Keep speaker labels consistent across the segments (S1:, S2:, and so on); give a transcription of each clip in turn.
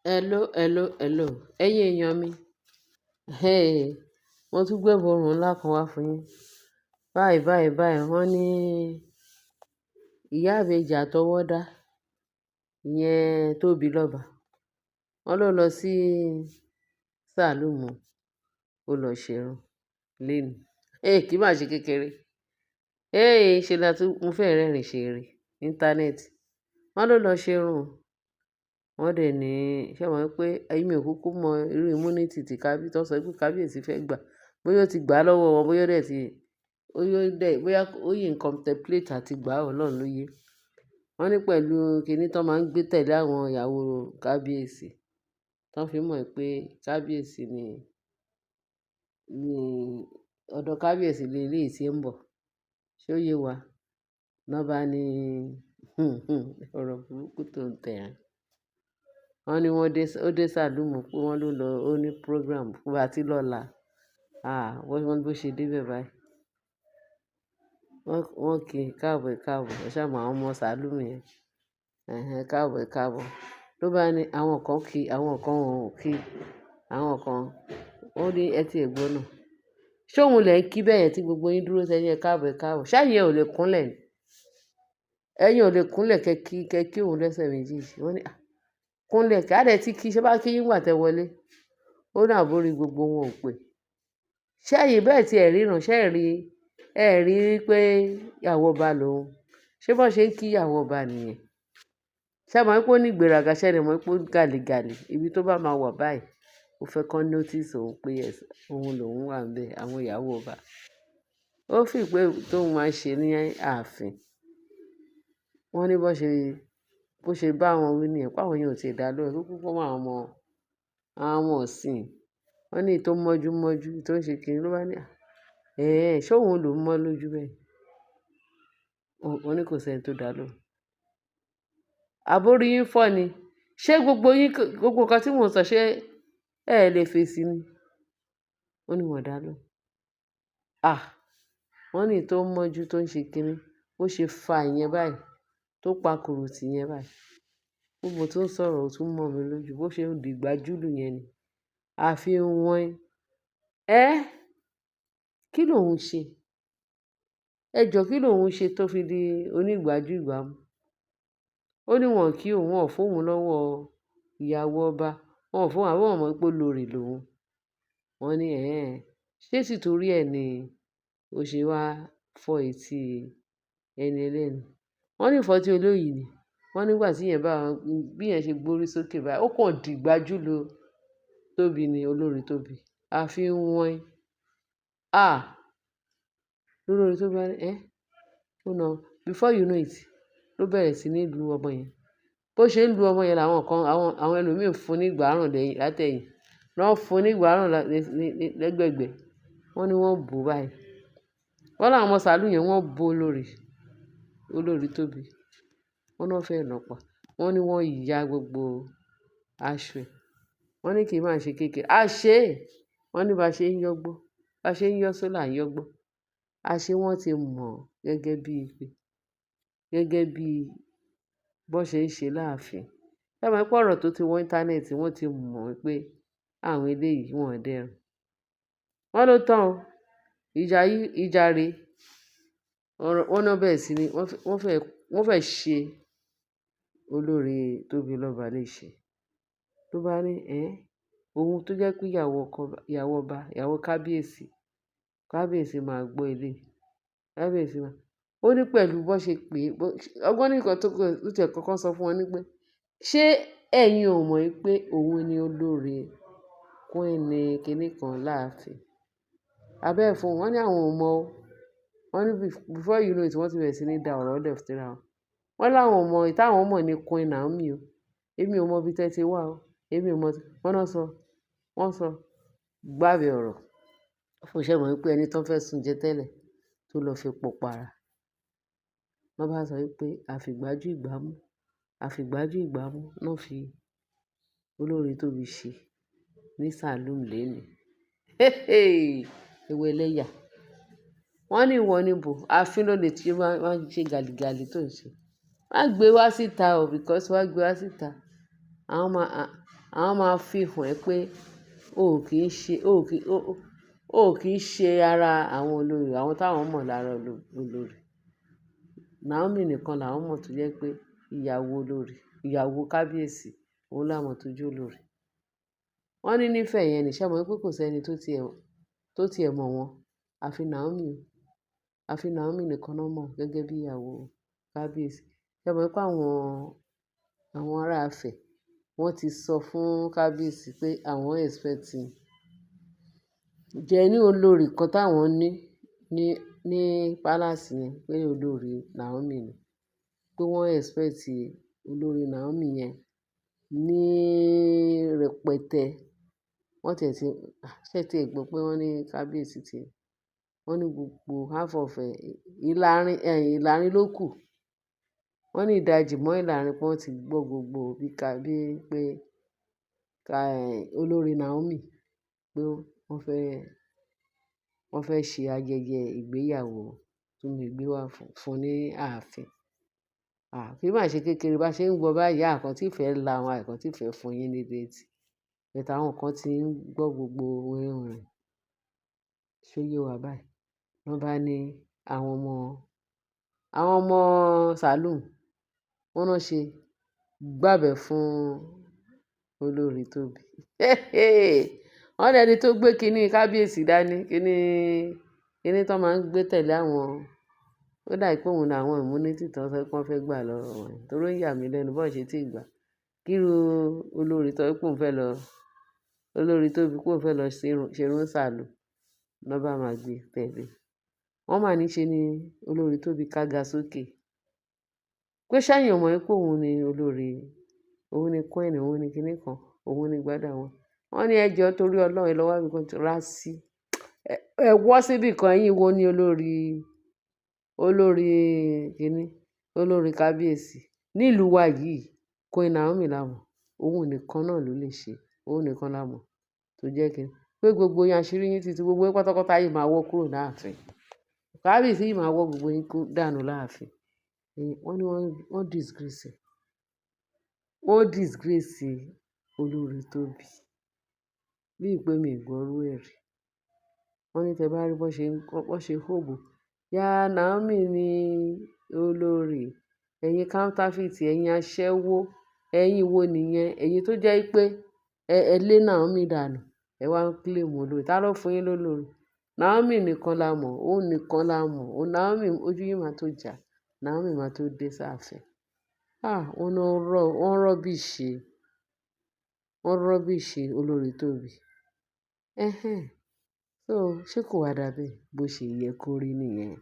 S1: Hello. Ẹ̀yin èèyàn mi. Hey, mo tún gbé ìborùn ńlá kan wá fún yín. Báyìí, wọ́n ní ìyá ìbejì àtọwọ́dá, ìyẹn Tóbilọ́ba. Wọ́n ló lọ sí sàlúùmù, ó lọ ṣerun lénìí. Kì í má ṣe kékeré. Ṣe la tún mo fẹ́ rẹ́rìn ṣe rí íńtánẹ́ẹ̀tì. Wọ́n ló lọ ṣerun. Wọ́n dẹ̀ ní, ṣé mọ̀ pé èmi ò kúkú mọ irú immunity tí tó sọ pé kábíyèsí fẹ́ gbà. Bóyá ó ti gbà á lọ́wọ́ wọn, bóyá ó yí ń contemplate àti gbà á, Ọlọ́run ló yé. Wọ́n ní pẹ̀lú kiní tó máa ń gbé tẹ̀lé àwọn ìyàwó kábíyèsí, tó fi mọ̀ pé kábíyèsí ni ọ̀dọ̀ kábíyèsí leléyìí tí ń bọ̀. Ṣé ó yé wa? Ná bá ní ọ̀rọ̀ burúkú tó ń tẹ̀ ẹ́. Wọ́n ní ó dé sàlúùmù pé wọ́n ló lọ, ó ní program fún àti lọ́la. Wọ́n bó ṣe dé bẹ̀ báyìí. Wọ́n kì í káàbọ̀. Ẹ ṣáà mọ àwọn ọmọ sàlúùmù yẹn. Káàbọ̀. Ló bá ní àwọn kan kì í, àwọn kan ò kí. Àwọn kan, ó ní ẹ ti ẹ̀ gbọ́ náà. Ṣé òun lẹ̀ ń kí bẹ́yẹn tí gbogbo yín dúró tẹ́ ní ẹ káàbọ̀? Ṣé ẹ̀yin ò lè kúnlẹ̀ ni? Ẹ̀yin ò lè kúnlẹ̀ kẹ́ kí òun lẹ́sẹ̀ méjèèjì. Wọ́n ní kúnlẹ̀ kí á dẹ̀ ti kí, ṣé bá kí yín gbà tẹ wọlé? Ó ní àbórí gbogbo wọn ò pé. Ṣé ẹ̀yin bẹ́ẹ̀ tí ẹ̀ ríran, ṣé ẹ̀ rí pé ìyàwó ọba lòun? Ṣé bó ṣe ń kí ìyàwó ọba nìyẹn? Ṣé ẹ mọ̀ pé ó ní ìgbéraga? Ṣé ẹ mọ̀ pé ó gàlégàlé? Ibi tó bá máa wà báyìí, ó fẹ́ kó notice òun pé òun lòun wà níbẹ̀, àwọn ìyàwó ọba. Ó fi pé tóun máa ṣe ní ààfin. Wọ́n ní bó ṣe bá wọn wí nìyẹn, pé àwọn yẹn ò ti dá lóhùn, tó kúkú mọ́ àwọn ọmọ ọ̀sìn. Wọ́n ní tó mọ́jú tó ń ṣe kiri ló bá ní ṣé òun ló mọ́ lójú bẹ́ẹ̀? Wọ́n ní kò sí ẹni tó dá lóhùn. Àbórí yín fọ́ ni. Ṣé gbogbo nǹkan tí mò ń sọ, ṣé ẹ lè fèsì ni? Wọ́n ní wọ́n dá lóhùn. Wọ́n ní tó mọ́jú tó ń ṣe kiri, bó ṣe fa ìyẹn báyìí, tó pa kùrùtì yẹn báyìí. Gbogbo tó ń sọ̀rọ̀ ó tún mọ́ mi lójú, bó ṣe ń dìgbà júlù yẹn ni. Àfi wọ́n kí lòun ṣe? Ẹ jọ kí lòun ṣe tó fi di onígbájú ìgbámú? Ó ní wọn kí òun, ò fún òun lọ́wọ́ ìyàwó ọba. Wọn ò fún òun, àwọn ọmọ pé olórí lòun. Wọ́n ní ṣé sì torí ẹ̀ ni ó ṣe wá fọ́ etí ẹni ẹlẹ́ni? Wọ́n ní ìfọ́tí olóyìí ni. Wọ́n nígbà tí bí yẹn ṣe gbórí sókè báyìí, ó kàn dìgbà júlù Tóbi ni, olórí Tóbi. Àfi wọ́n lórí Tóbi wá ní before you know it, ló bẹ̀rẹ̀ sí ní lu ọmọ yẹn. Bó ṣe ń lu ọmọ yẹn làwọn kan, àwọn ẹlòmíì fún ní ìgbárùn látẹ̀yìn. Wọ́n fún ní ìgbárùn lẹ́gbẹ̀gbẹ́. Wọ́n ní wọ́n bò báyìí. Wọ́n láwọn ọmọ sàlú yẹn wọ́n bò olórí Tóbi. Wọ́n náà fẹ́ nà pa. Wọ́n ní wọ́n ya gbogbo aṣọ ẹ̀. Wọ́n ní kì í máa ṣe kékeré. Wọ́n ní bá ṣe ń yọ́gbó, bá ṣe ń yọ́ sólà ń yọ́gbó. Wọ́n ti mọ̀ gẹ́gẹ́ bí bó ṣe ń ṣe láàfin. Ṣé ẹ mọ̀ pé ọ̀rọ̀ tó ti wọ íńtánẹ́ẹ̀tì, wọ́n ti mọ̀ pé àwọn eléyìí wọn ò dẹrùn. Wọ́n ló tán o. Ìjà rèé. Wọ́n náà bẹ̀rẹ̀ sí ní, wọ́n fẹ́ ṣe olórí Tóbilọ́ba léṣe. Ló bá ní òun tó jẹ́ pé ìyàwó ọba, ìyàwó kábíyèsí máa gbọ́ eléyìí. Kábíyèsí máa. Ó ní pẹ̀lú bó ṣe pé ọgbọ́n nìkan tó tiẹ̀ kọ́kọ́ sọ fún wọn ní pé ṣé ẹ̀yin ò mọ̀ pé òun ni olórí queen kiní kan láàfin? Abẹ́ ẹ̀ fún wọn ní àwọn ò mọ̀ o. Wọ́n ní before you know it, wọ́n ti bẹ̀rẹ̀ sí ní da ọ̀rọ̀ lẹ̀ síra wọn. Wọ́n láwọn ò mọ̀, táwọn mọ̀ ní Queen Naomi o. Èmi ò mọ ibi tẹ́ ti wá o. Èmi ò mọ̀. Wọ́n sọ gbàbẹ ọ̀rọ̀. Fún ṣé mọ̀ pé ẹni tó fẹ́ sun jẹ tẹ́lẹ̀ tó lọ fi pọ̀ para. Wọ́n bá sọ wípé àfìgbájú ìgbámú náà fi olórí Tóbi ṣe ní sàlúùmù lénìí. Ewu ẹlẹ́yà. Wọ́n ní ìwọ níbo? Ààfin ló lè tí wọ́n ṣe gàlìgàlì tó ń ṣe. Wọ́n á gbé wá síta o, because wọ́n á gbé wá síta. àwọn máa àwọn máa fi hàn ẹ́ pé o ò kì í ṣe o ò kì í ṣe ara àwọn olórí àwọn táwọn mọ̀ lára olórí. Naomi nìkan làwọn mọ̀ tó jẹ́ pé ìyàwó kábíyèsí òun làwọn tó jẹ́ olórí. Wọ́n ní nífẹ̀ẹ́ yẹn ní ṣé mọ̀ pé kò sẹ́ni tó tiẹ̀ mọ̀ wọ́n àfi Naomi nìkan náà mọ̀ gẹ́gẹ́ bí ìyàwó kábíyèsí. Ṣé mọ̀ pé àwọn ará Ifẹ̀ wọ́n ti sọ fún kábíyèsí pé àwọn expect jẹ́ní olórí kan táwọn ní palace yẹn pé olórí Naomi ni. Pé wọ́n expect olórí Naomi yẹn ní rẹpẹtẹ. Wọ́n tiẹ̀ ti ṣé tí ẹ gbọ́ pé wọ́n ní kábíyèsí wọ́n ní gbogbo half of ìlàrin ló kù. Wọ́n ní ìdajì mọ́ ìlàrin pé wọ́n ti gbọ́ gbogbo bí pé olórí Naomi pé wọ́n fẹ́ ṣe ayẹyẹ ìgbéyàwó tó lè gbé wá fún ní ààfin. Kí má ṣe kékeré bá ṣe ń gbọ́ báyìí àkàn tí ìfẹ́ la àwọn àìkàn tí ìfẹ́ fún yín ní déètì. Bẹ̀tẹ̀ àwọn kan ti ń gbọ́ gbogbo wẹ́rẹ́ ṣó yé wa báyìí. Wọ́n bá ní àwọn ọmọ Saloon wọ́n náà ṣe gbàbẹ̀ fún olórí Tóbi. Wọ́n lẹni tó gbé kinní kábíyèsí dání kinní tó máa ń gbé tẹ̀lé àwọn ó dà pé òun làwọn immunity tó sọ pé wọ́n fẹ́ gbà lọ́wọ́ wọn torí ó ń yà mí lẹ́nu bọ́n ṣe tí ì gbà. Kírú olórí tó pé òun fẹ́ lọ olórí Tóbi pé òun fẹ́ lọ ṣerun Saloon lọ́ bá máa gbé tẹ̀lé. Wọ́n máa ní ṣe ni olórí Tóbi kága sókè. Pé ṣẹ́yìn ò mọ̀ pé òun ni olórí, òun ni queen, òun ni kinní kan, òun ni gbádà wọn. Wọ́n ní ẹ jọ̀ọ́ torí Ọlọ́run ẹ lọ wá ibìkan rá sí. Ẹ wọ́ síbì kan ẹ̀yin wo ni olórí kinní, olórí kábíyèsí. Nílùú wa yìí, Queen Naomi la mọ̀. Òun nìkan náà ló lè ṣe. Òun nìkan la mọ̀ tó jẹ́ kinní. Pé gbogbo yín àṣírí yín títí gbogbo yín pátápátá yìí máa wọ́ kúrò láàfin. Kábíyèsí yìí máa wọ́ gbogbo yín dànù láàfin. Wọ́n ní wọ́n disgrace ẹ̀. Wọ́n disgrace olórí Tóbi. Bí i pé mi ò gbọ́ irú ẹ̀ rí. Wọ́n ní tẹ bá rí bọ́n ṣe hógo. Ìyá Naomi ni olórí. Ẹ̀yin counterfeit, ẹ̀yin aṣẹ́wó, ẹ̀yin wo nìyẹn? Ẹ̀yin tó jẹ́ pé ẹ lé Naomi dànù. Ẹ wá ń claim olórí. Ta ló fún yín lólórí? Naomi nìkan la mọ̀. Òun nìkan la mọ̀. Naomi ojú yín máa tó jà. Naomi máa tó dé sáàfin. Wọ́n rọ́bìṣì olórí Tóbi. So ṣé kò wá dàbí bó ṣe yẹ kó rí nìyẹn?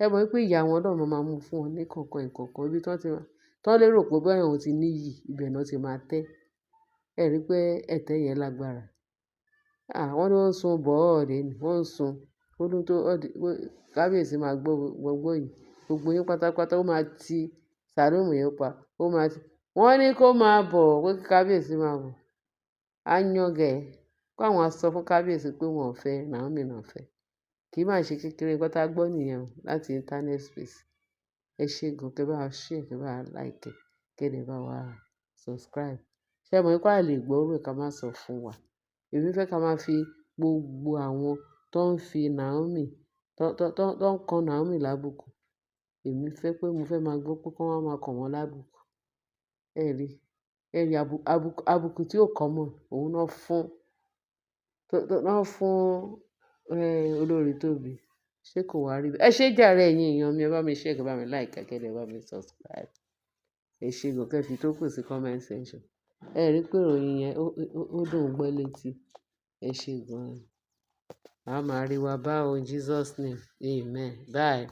S1: Ẹ mọ̀ pé ìyá wọn náà máa mú fún wọn ní kọ̀ọ̀kan ìkọ̀ọ̀kan ibi tó lérò pé bóyá òun ti níyì ibẹ̀ náà ti máa tẹ́. Ẹ rí pé ẹ̀tẹ́ yẹn lágbára. Wọ́n ní wọ́n ń sun bọ́ọ̀dẹ̀ ni wọ́n ń sun. Kábíyèsí máa gbọ́ yìí. Gbogbo yín pátápátá ó máa ti Saloon yẹn pa. Wọ́n ní kó máa bọ̀ pé kí kábíyèsí máa bọ̀. Á yán gẹ̀ ẹ́. Kó àwọn á sọ fún kábíyèsí pé wọn ò fẹ́ Naomi náà fẹ́. Kì í má ṣe kékeré nǹkan tá gbọ́ nìyẹn láti internet space. Ẹ ṣé gan kẹ́ bá wa share, kẹ́ bá wa like, kẹ́ dẹ̀ bá wa subscribe. Ṣé mọ̀ pé a lè gbọ́ orú ẹ̀ ká má sọ fún wa. Èmi fẹ́ ká máa fi gbogbo àwọn tó ń fi Naomi tó ń kan Naomi lábùkù. Èmi fẹ́ pé mo fẹ́ máa gbọ́ pé kí wọ́n máa kàn wọ́n lábùkù. Ẹ rí àbùkù tí ò common òun náà fún olórí Tóbi. Ṣé kò wá rí bẹ́ẹ̀? Ẹ ṣé jàre ẹ̀yin èèyàn mi ẹ bá mi share, kẹ́ bá mi like, kẹ́ dẹ̀ bá mi subscribe. Ẹ ṣé gan kẹ́ fi tó kù sí comment section. Ẹ rí pé ìròyìn yẹn ó dùn gbọ́ létí. Ẹ ṣé gan. A máa rí wa bá o in Jesus name. Amen. Bye.